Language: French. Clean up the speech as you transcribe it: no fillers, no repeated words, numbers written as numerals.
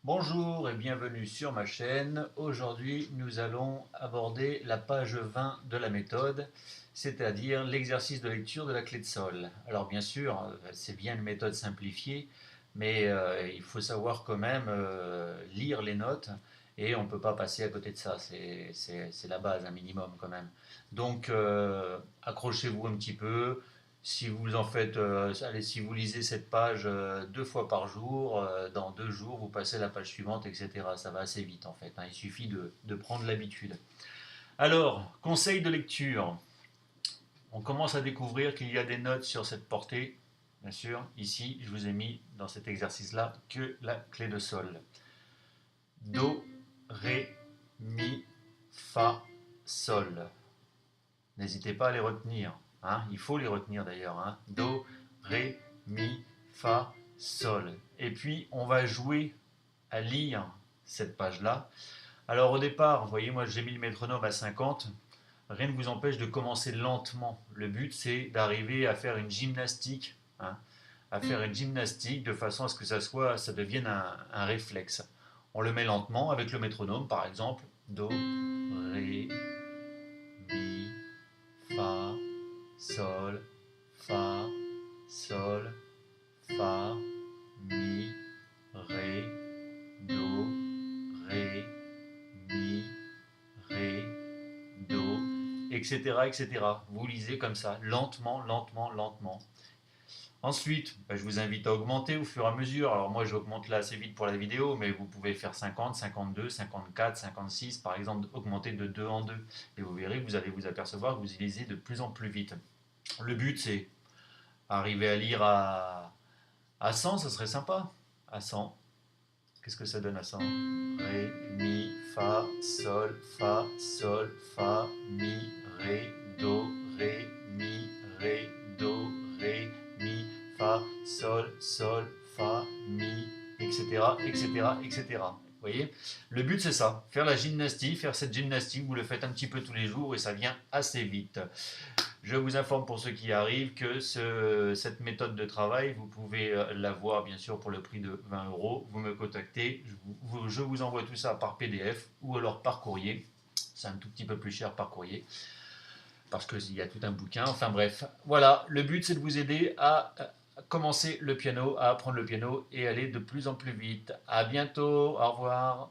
Bonjour et bienvenue sur ma chaîne. Aujourd'hui, nous allons aborder la page 20 de la méthode, c'est-à-dire l'exercice de lecture de la clé de sol. Alors bien sûr, c'est bien une méthode simplifiée, mais il faut savoir quand même lire les notes et on ne peut pas passer à côté de ça. C'est la base, un minimum quand même. Donc accrochez-vous un petit peu. Si vous en faites, allez, si vous lisez cette page 2 fois par jour, dans 2 jours, vous passez à la page suivante, etc. Ça va assez vite en fait, hein. Il suffit de prendre l'habitude. Alors, conseil de lecture. On commence à découvrir qu'il y a des notes sur cette portée. Bien sûr, ici, je vous ai mis dans cet exercice-là que la clé de sol. Do, Ré, Mi, Fa, Sol. N'hésitez pas à les retenir, hein. Il faut les retenir d'ailleurs, hein. Do, Ré, Mi, Fa, Sol. Et puis, on va jouer à lire cette page-là. Alors au départ, vous voyez, moi j'ai mis le métronome à 50. Rien ne vous empêche de commencer lentement. Le but, c'est d'arriver à faire une gymnastique, hein, à faire une gymnastique de façon à ce que ça devienne un réflexe. On le met lentement avec le métronome, par exemple. Do, Ré, Mi, Fa, Sol, Fa, Sol, Fa, Mi, Ré, Do, Ré, Mi, Ré, Do, etc., etc. Vous lisez comme ça, lentement, lentement, lentement. Ensuite, je vous invite à augmenter au fur et à mesure. Alors moi, j'augmente là assez vite pour la vidéo, mais vous pouvez faire 50, 52, 54, 56, par exemple, augmenter de 2 en 2. Et vous verrez que vous allez vous apercevoir que vous lisez de plus en plus vite. Le but, c'est arriver à lire à 100, ça serait sympa. À 100. Qu'est-ce que ça donne à 100? Ré, mi, fa, sol, mi, ré, do, ré, mi, ré, do, ré, mi, fa, sol, fa, mi, etc., etc., etc. Vous voyez? Le but, c'est ça. Faire la gymnastique, faire cette gymnastique, vous le faites un petit peu tous les jours et ça vient assez vite. Je vous informe pour ceux qui arrivent que cette méthode de travail, vous pouvez l'avoir bien sûr pour le prix de 20 euros. Vous me contactez, je vous envoie tout ça par PDF ou alors par courrier. C'est un tout petit peu plus cher par courrier parce qu'il y a tout un bouquin. Enfin bref, voilà, le but c'est de vous aider à commencer le piano, à apprendre le piano et aller de plus en plus vite. À bientôt, au revoir.